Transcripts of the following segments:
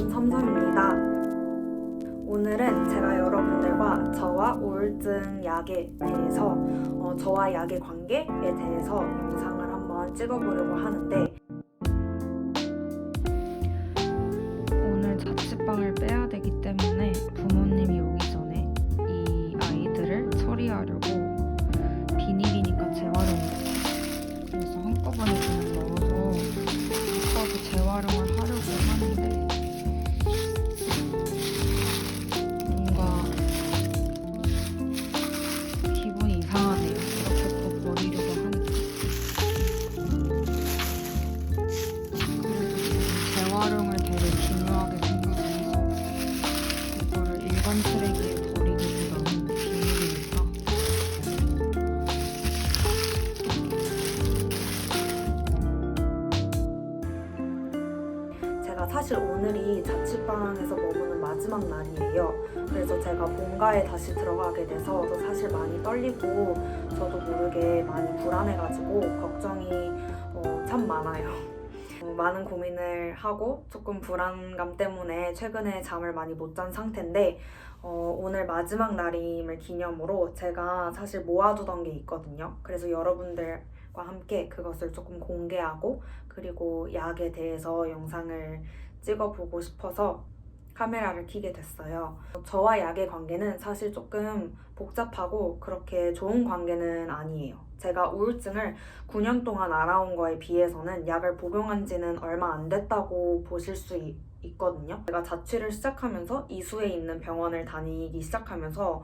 삼삼입니다. 오늘은 제가 여러분들과 저와 우울증 약에 대해서 저와 약의 관계에 대해서 영상을 한번 찍어보려고 하는데, 오늘 자취방을 빼야 되기 때문에 부모님이 오기 전에 이 아이들을 처리하려고 비닐이니까 재활용을 그래서 한꺼번에 그냥 넣어서 묶어서 재활용을 하려고 하는데 뭔가 기분이 이상하네요. 이렇게 또 버리려고 하니까. 그래서 지금 재활용을 되게 중요하게 생각해서 이거를 일반 쓰레기에 버리기보다는 비닐이니까 제가 사실 오늘이 자취방에서 머무는 마지막 날이에요. 그래서 제가 본가에 다시 들어가게 돼서 사실 많이 떨리고 저도 모르게 많이 불안해가지고 걱정이 참 많아요. 많은 고민을 하고 조금 불안감 때문에 최근에 잠을 많이 못 잔 상태인데, 오늘 마지막 날임을 기념으로 제가 사실 모아두던 게 있거든요. 그래서 여러분들과 함께 그것을 조금 공개하고, 그리고 약에 대해서 영상을 찍어보고 싶어서 카메라를 켜게 됐어요. 저와 약의 관계는 사실 조금 복잡하고 그렇게 좋은 관계는 아니에요. 제가 우울증을 9년 동안 알아온 거에 비해서는 약을 복용한 지는 얼마 안 됐다고 보실 수 있거든요. 제가 자취를 시작하면서 이수에 있는 병원을 다니기 시작하면서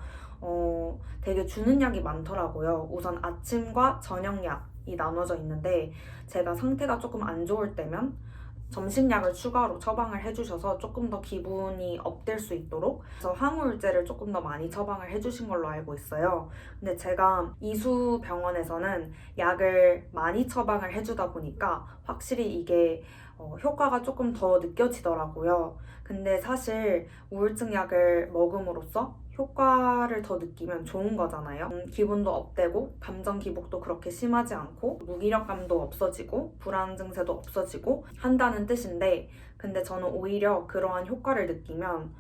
되게 주는 약이 많더라고요. 우선 아침과 저녁약이 나눠져 있는데, 제가 상태가 조금 안 좋을 때면 점심약을 추가로 처방을 해주셔서 조금 더 기분이 업될 수 있도록 그래서 항우울제를 조금 더 많이 처방을 해주신 걸로 알고 있어요. 근데 제가 이수 병원에서는 약을 많이 처방을 해주다 보니까 확실히 이게 효과가 조금 더 느껴지더라고요. 근데 사실 우울증 약을 먹음으로써 효과를 더 느끼면 좋은 거잖아요. 기분도 업되고 감정 기복도 그렇게 심하지 않고 무기력감도 없어지고 불안 증세도 없어지고 한다는 뜻인데, 근데 저는 오히려 그러한 효과를 느끼면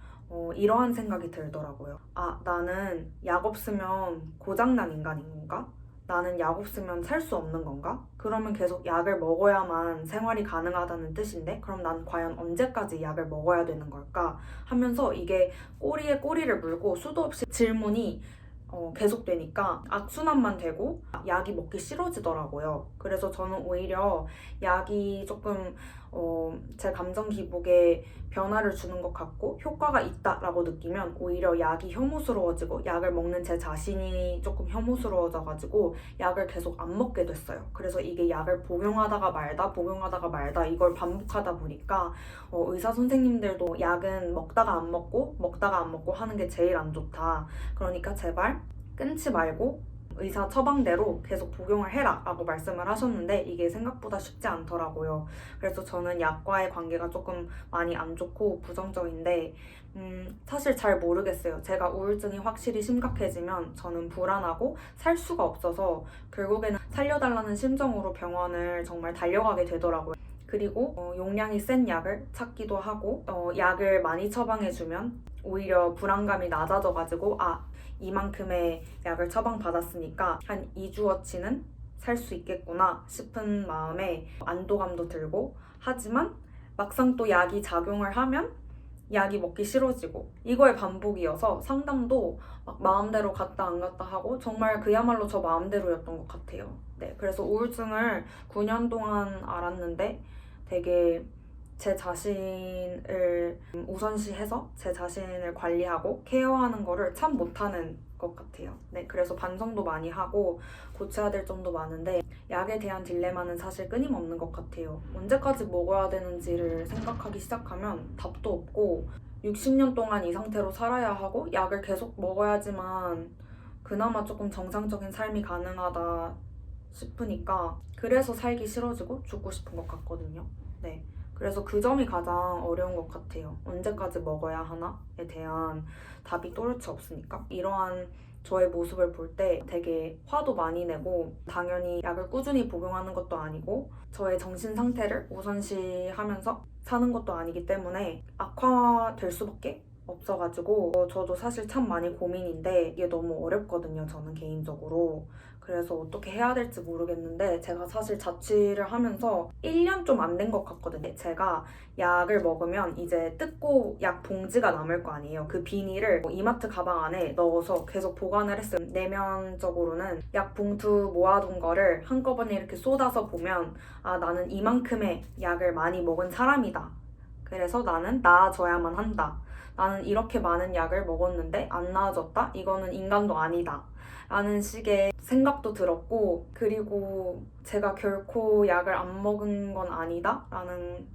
이러한 생각이 들더라고요. 아, 나는 약 없으면 고장난 인간인 건가? 나는 약 없으면 살 수 없는 건가? 그러면 계속 약을 먹어야만 생활이 가능하다는 뜻인데, 그럼 난 과연 언제까지 약을 먹어야 되는 걸까? 하면서 이게 꼬리에 꼬리를 물고 수도 없이 질문이 계속되니까 악순환만 되고 약이 먹기 싫어지더라고요. 그래서 저는 오히려 약이 조금 제 감정 기복에 변화를 주는 것 같고 효과가 있다라고 느끼면 오히려 약이 혐오스러워지고 약을 먹는 제 자신이 조금 혐오스러워져가지고 약을 계속 안 먹게 됐어요. 그래서 이게 약을 복용하다가 말다 이걸 반복하다 보니까 의사 선생님들도 약은 먹다가 안 먹고 하는 게 제일 안 좋다. 그러니까 제발 끊지 말고 의사 처방대로 계속 복용을 해라 라고 말씀을 하셨는데, 이게 생각보다 쉽지 않더라고요. 그래서 저는 약과의 관계가 조금 많이 안 좋고 부정적인데, 사실 잘 모르겠어요. 제가 우울증이 확실히 심각해지면 저는 불안하고 살 수가 없어서 결국에는 살려달라는 심정으로 병원을 정말 달려가게 되더라고요. 그리고 용량이 센 약을 찾기도 하고, 약을 많이 처방해주면 오히려 불안감이 낮아져가지고 이만큼의 약을 처방받았으니까 한 2주어치는 살 수 있겠구나 싶은 마음에 안도감도 들고, 하지만 막상 또 약이 작용을 하면 약이 먹기 싫어지고, 이거의 반복이어서 상담도 막 마음대로 갔다 안 갔다 하고 정말 그야말로 저 마음대로였던 것 같아요. 네, 그래서 우울증을 9년 동안 알았는데 되게 제 자신을 우선시해서 제 자신을 관리하고 케어하는 거를 참 못하는 것 같아요. 네, 그래서 반성도 많이 하고 고쳐야 될 점도 많은데, 약에 대한 딜레마는 사실 끊임없는 것 같아요. 언제까지 먹어야 되는지를 생각하기 시작하면 답도 없고, 60년 동안 이 상태로 살아야 하고 약을 계속 먹어야지만 그나마 조금 정상적인 삶이 가능하다 싶으니까 그래서 살기 싫어지고 죽고 싶은 것 같거든요. 네. 그래서 그 점이 가장 어려운 것 같아요. 언제까지 먹어야 하나에 대한 답이 또렷이 없으니까. 이러한 저의 모습을 볼 때 되게 화도 많이 내고 당연히 약을 꾸준히 복용하는 것도 아니고 저의 정신 상태를 우선시하면서 사는 것도 아니기 때문에 악화될 수밖에 없어가지고 저도 사실 참 많이 고민인데 이게 너무 어렵거든요, 저는 개인적으로. 그래서 어떻게 해야 될지 모르겠는데 제가 사실 자취를 하면서 1년 좀 안 된 것 같거든요. 제가 약을 먹으면 이제 뜯고 약 봉지가 남을 거 아니에요. 그 비닐을 이마트 가방 안에 넣어서 계속 보관을 했어요. 내면적으로는 약 봉투 모아둔 거를 한꺼번에 이렇게 쏟아서 보면 아, 나는 이만큼의 약을 많이 먹은 사람이다. 그래서 나는 나아져야만 한다. 나는 이렇게 많은 약을 먹었는데 안 나아졌다? 이거는 인간도 아니다. 라는 식의 생각도 들었고, 그리고 제가 결코 약을 안 먹은 건 아니다 라는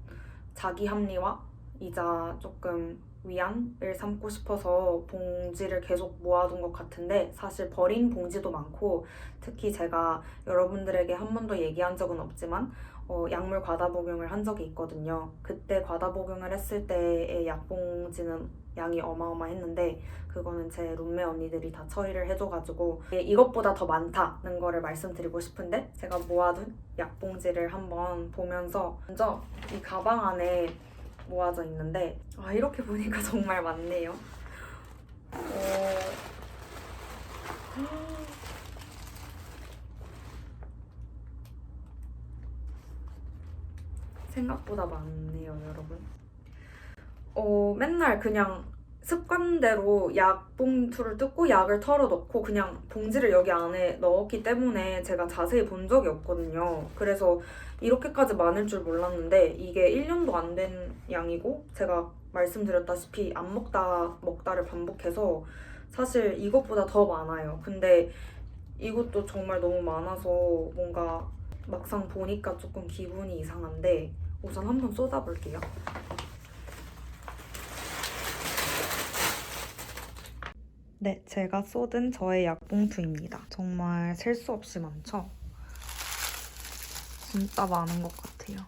자기 합리화이자 조금 위안을 삼고 싶어서 봉지를 계속 모아둔 것 같은데, 사실 버린 봉지도 많고, 특히 제가 여러분들에게 한 번도 얘기한 적은 없지만 약물 과다 복용을 한 적이 있거든요. 그때 과다 복용을 했을 때의 약봉지는 양이 어마어마했는데 그거는 제 룸메 언니들이 다 처리를 해줘가지고 이것보다 더 많다는 거를 말씀드리고 싶은데, 제가 모아둔 약봉지를 한번 보면서 먼저 이 가방 안에 모아져 있는데 이렇게 보니까 정말 많네요. 생각보다 많네요, 여러분. 맨날 그냥 습관대로 약 봉투를 뜯고 약을 털어 넣고 그냥 봉지를 여기 안에 넣었기 때문에 제가 자세히 본 적이 없거든요. 그래서 이렇게까지 많을 줄 몰랐는데 이게 1년도 안 된 양이고, 제가 말씀드렸다시피 안 먹다를 반복해서 사실 이것보다 더 많아요. 근데 이것도 정말 너무 많아서 뭔가 막상 보니까 조금 기분이 이상한데 우선 한번 쏟아볼게요. 네, 제가 쏟은 저의 약봉투입니다. 정말 셀 수 없이 많죠? 진짜 많은 것 같아요.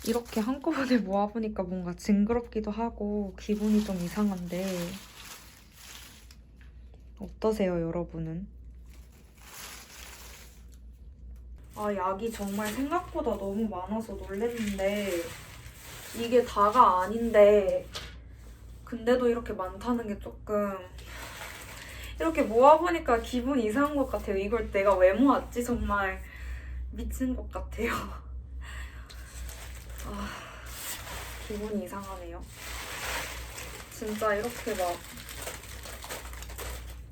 이렇게 한꺼번에 모아보니까 뭔가 징그럽기도 하고 기분이 좀 이상한데 어떠세요, 여러분은? 약이 정말 생각보다 너무 많아서 놀랬는데 이게 다가 아닌데 근데도 이렇게 많다는 게 조금 이렇게 모아보니까 기분이 이상한 것 같아요. 이걸 내가 왜 모았지? 정말 미친 것 같아요. 기분이 이상하네요. 진짜 이렇게 막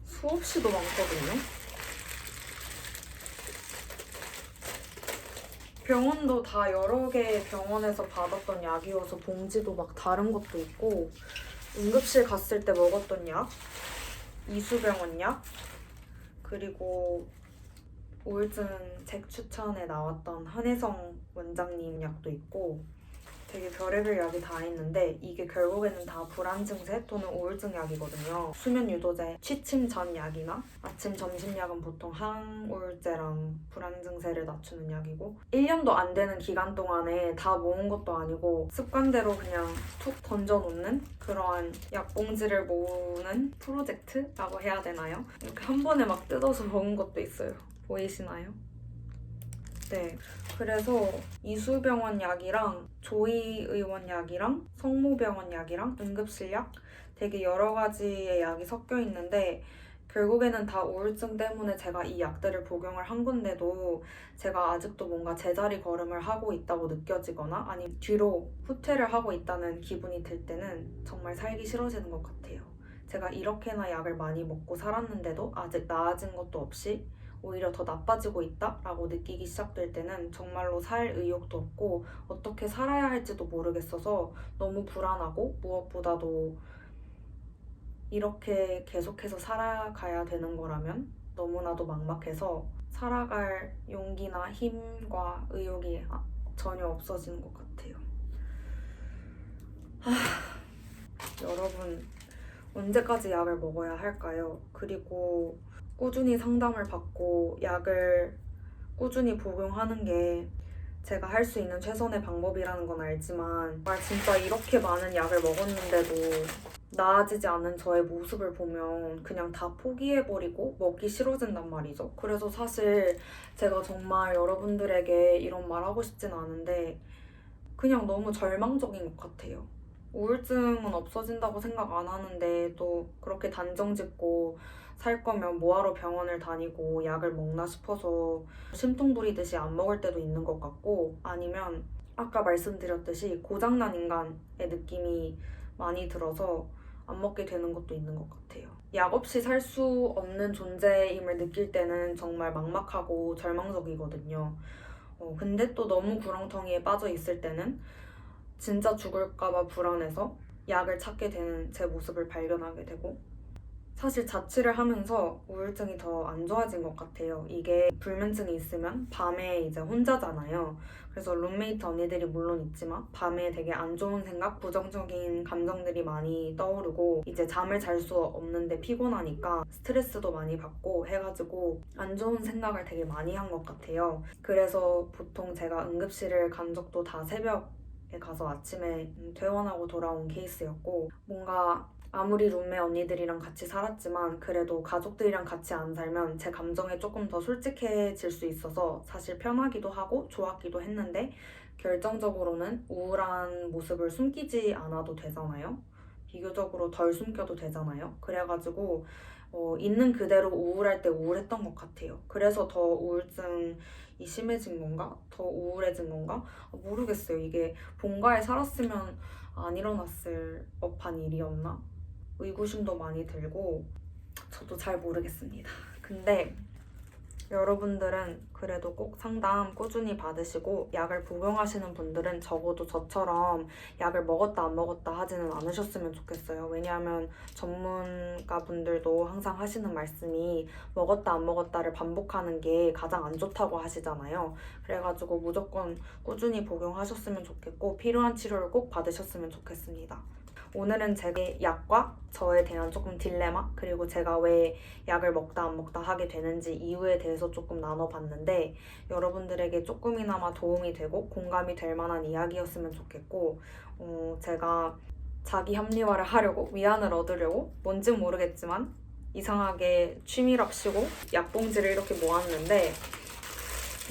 수없이도 많거든요. 병원도 다 여러 개 병원에서 받았던 약이어서 봉지도 막 다른 것도 있고, 응급실 갔을 때 먹었던 약, 이수병원 약, 그리고 우울증 책 추천에 나왔던 한혜성 원장님 약도 있고 되게 별의별 약이 다 있는데 이게 결국에는 다 불안 증세 또는 우울증 약이거든요. 수면 유도제, 취침 전 약이나 아침 점심 약은 보통 항우울제랑 불안 증세를 낮추는 약이고 1년도 안 되는 기간 동안에 다 모은 것도 아니고 습관대로 그냥 툭 던져놓는 그러한 약봉지를 모으는 프로젝트라고 해야 되나요? 이렇게 한 번에 막 뜯어서 먹은 것도 있어요. 보이시나요? 네, 그래서 이수병원 약이랑 조이의원 약이랑 성모병원 약이랑 응급실 약 되게 여러 가지의 약이 섞여 있는데 결국에는 다 우울증 때문에 제가 이 약들을 복용을 한 건데도 제가 아직도 뭔가 제자리 걸음을 하고 있다고 느껴지거나 아니면 뒤로 후퇴를 하고 있다는 기분이 들 때는 정말 살기 싫어지는 것 같아요. 제가 이렇게나 약을 많이 먹고 살았는데도 아직 나아진 것도 없이 오히려 더 나빠지고 있다라고 느끼기 시작될 때는 정말로 살 의욕도 없고 어떻게 살아야 할지도 모르겠어서 너무 불안하고 무엇보다도 이렇게 계속해서 살아가야 되는 거라면 너무나도 막막해서 살아갈 용기나 힘과 의욕이 전혀 없어지는 것 같아요. 여러분, 언제까지 약을 먹어야 할까요? 그리고 꾸준히 상담을 받고 약을 꾸준히 복용하는 게 제가 할 수 있는 최선의 방법이라는 건 알지만 정말 진짜 이렇게 많은 약을 먹었는데도 나아지지 않은 저의 모습을 보면 그냥 다 포기해버리고 먹기 싫어진단 말이죠. 그래서 사실 제가 정말 여러분들에게 이런 말 하고 싶진 않은데 그냥 너무 절망적인 것 같아요. 우울증은 없어진다고 생각 안 하는데 또 그렇게 단정 짓고 살 거면 뭐하러 병원을 다니고 약을 먹나 싶어서 심통 부리듯이 안 먹을 때도 있는 것 같고, 아니면 아까 말씀드렸듯이 고장난 인간의 느낌이 많이 들어서 안 먹게 되는 것도 있는 것 같아요. 약 없이 살 수 없는 존재임을 느낄 때는 정말 막막하고 절망적이거든요. 근데 또 너무 구렁텅이에 빠져 있을 때는 진짜 죽을까봐 불안해서 약을 찾게 되는 제 모습을 발견하게 되고, 사실 자취를 하면서 우울증이 더 안 좋아진 것 같아요. 이게 불면증이 있으면 밤에 이제 혼자잖아요. 그래서 룸메이트 언니들이 물론 있지만 밤에 되게 안 좋은 생각, 부정적인 감정들이 많이 떠오르고 이제 잠을 잘 수 없는데 피곤하니까 스트레스도 많이 받고 해가지고 안 좋은 생각을 되게 많이 한 것 같아요. 그래서 보통 제가 응급실을 간 적도 다 새벽에 가서 아침에 퇴원하고 돌아온 케이스였고, 뭔가 아무리 룸메 언니들이랑 같이 살았지만 그래도 가족들이랑 같이 안 살면 제 감정에 조금 더 솔직해질 수 있어서 사실 편하기도 하고 좋았기도 했는데, 결정적으로는 우울한 모습을 숨기지 않아도 되잖아요. 비교적으로 덜 숨겨도 되잖아요. 그래가지고 있는 그대로 우울할 때 우울했던 것 같아요. 그래서 더 우울증이 심해진 건가? 더 우울해진 건가? 모르겠어요. 이게 본가에 살았으면 안 일어났을 법한 일이었나? 의구심도 많이 들고 저도 잘 모르겠습니다. 근데 여러분들은 그래도 꼭 상담 꾸준히 받으시고 약을 복용하시는 분들은 적어도 저처럼 약을 먹었다 안 먹었다 하지는 않으셨으면 좋겠어요. 왜냐하면 전문가분들도 항상 하시는 말씀이 먹었다 안 먹었다를 반복하는 게 가장 안 좋다고 하시잖아요. 그래가지고 무조건 꾸준히 복용하셨으면 좋겠고 필요한 치료를 꼭 받으셨으면 좋겠습니다. 오늘은 제 약과 저에 대한 조금 딜레마, 그리고 제가 왜 약을 먹다 안 먹다 하게 되는지 이유에 대해서 조금 나눠봤는데 여러분들에게 조금이나마 도움이 되고 공감이 될 만한 이야기였으면 좋겠고, 제가 자기 합리화를 하려고 위안을 얻으려고 뭔진 모르겠지만 이상하게 취미랍시고 약봉지를 이렇게 모았는데,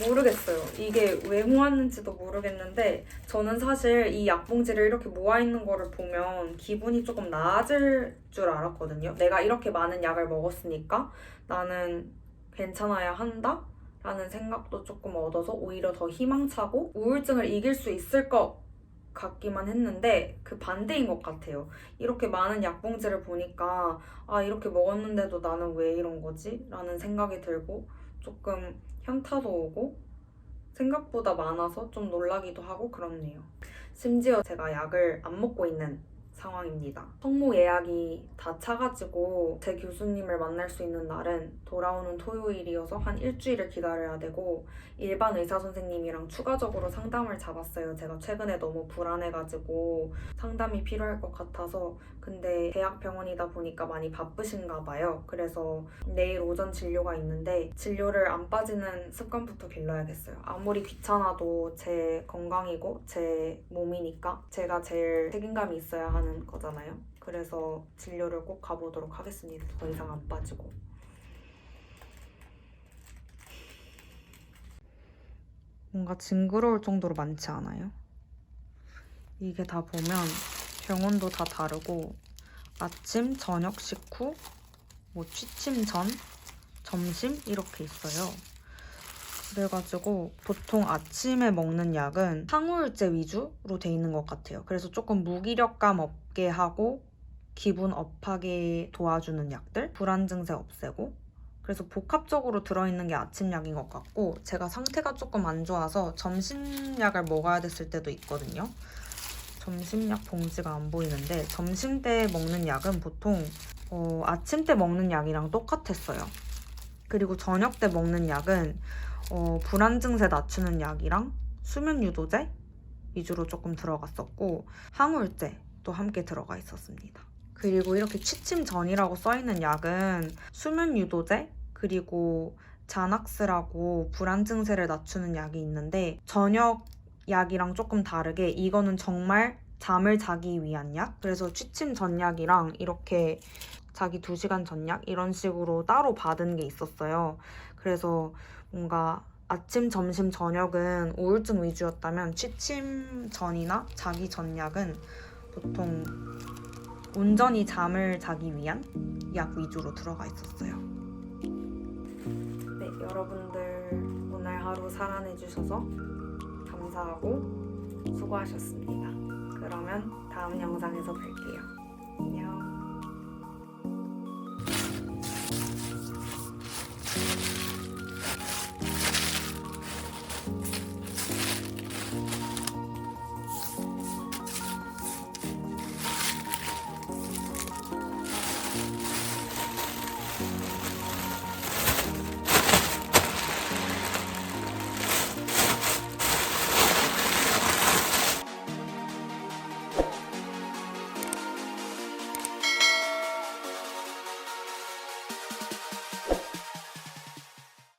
모르겠어요. 이게 왜 모았는지도 모르겠는데 저는 사실 이 약봉지를 이렇게 모아있는 거를 보면 기분이 조금 나아질 줄 알았거든요. 내가 이렇게 많은 약을 먹었으니까 나는 괜찮아야 한다? 라는 생각도 조금 얻어서 오히려 더 희망차고 우울증을 이길 수 있을 것 같기만 했는데 그 반대인 것 같아요. 이렇게 많은 약봉지를 보니까 아, 이렇게 먹었는데도 나는 왜 이런 거지? 라는 생각이 들고 조금 현타도 오고 생각보다 많아서 좀 놀라기도 하고 그렇네요. 심지어 제가 약을 안 먹고 있는 상황입니다. 성모 예약이 다 차가지고 제 교수님을 만날 수 있는 날은 돌아오는 토요일이어서 한 일주일을 기다려야 되고, 일반 의사 선생님이랑 추가적으로 상담을 잡았어요. 제가 최근에 너무 불안해가지고 상담이 필요할 것 같아서. 근데 대학병원이다 보니까 많이 바쁘신가 봐요. 그래서 내일 오전 진료가 있는데 진료를 안 빠지는 습관부터 길러야겠어요. 아무리 귀찮아도 제 건강이고 제 몸이니까 제가 제일 책임감이 있어야 하는 거잖아요. 그래서 진료를 꼭 가보도록 하겠습니다. 더 이상 안 빠지고. 뭔가 징그러울 정도로 많지 않아요? 이게 다 보면 병원도 다 다르고 아침, 저녁 식후, 뭐 취침 전, 점심 이렇게 있어요. 그래가지고 보통 아침에 먹는 약은 항우울제 위주로 돼 있는 것 같아요. 그래서 조금 무기력감 없게 하고 기분 업하게 도와주는 약들, 불안 증세 없애고, 그래서 복합적으로 들어있는 게 아침약인 것 같고, 제가 상태가 조금 안 좋아서 점심약을 먹어야 됐을 때도 있거든요. 점심약 봉지가 안 보이는데 점심 때 먹는 약은 보통 아침 때 먹는 약이랑 똑같았어요. 그리고 저녁 때 먹는 약은 불안 증세 낮추는 약이랑 수면 유도제 위주로 조금 들어갔었고 항우울제도 함께 들어가 있었습니다. 그리고 이렇게 취침 전이라고 써있는 약은 수면 유도제 그리고 자낙스라고 불안 증세를 낮추는 약이 있는데 저녁 약이랑 조금 다르게 이거는 정말 잠을 자기 위한 약. 그래서 취침 전약이랑 이렇게 자기 2시간 전약 이런 식으로 따로 받은 게 있었어요. 그래서 뭔가 아침, 점심, 저녁은 우울증 위주였다면 취침 전이나 자기 전약은 보통 온전히 잠을 자기 위한 약 위주로 들어가 있었어요. 네, 여러분들 오늘 하루 살아내주셔서 감사하고 수고하셨습니다. 그러면 다음 영상에서 뵐게요. 안녕.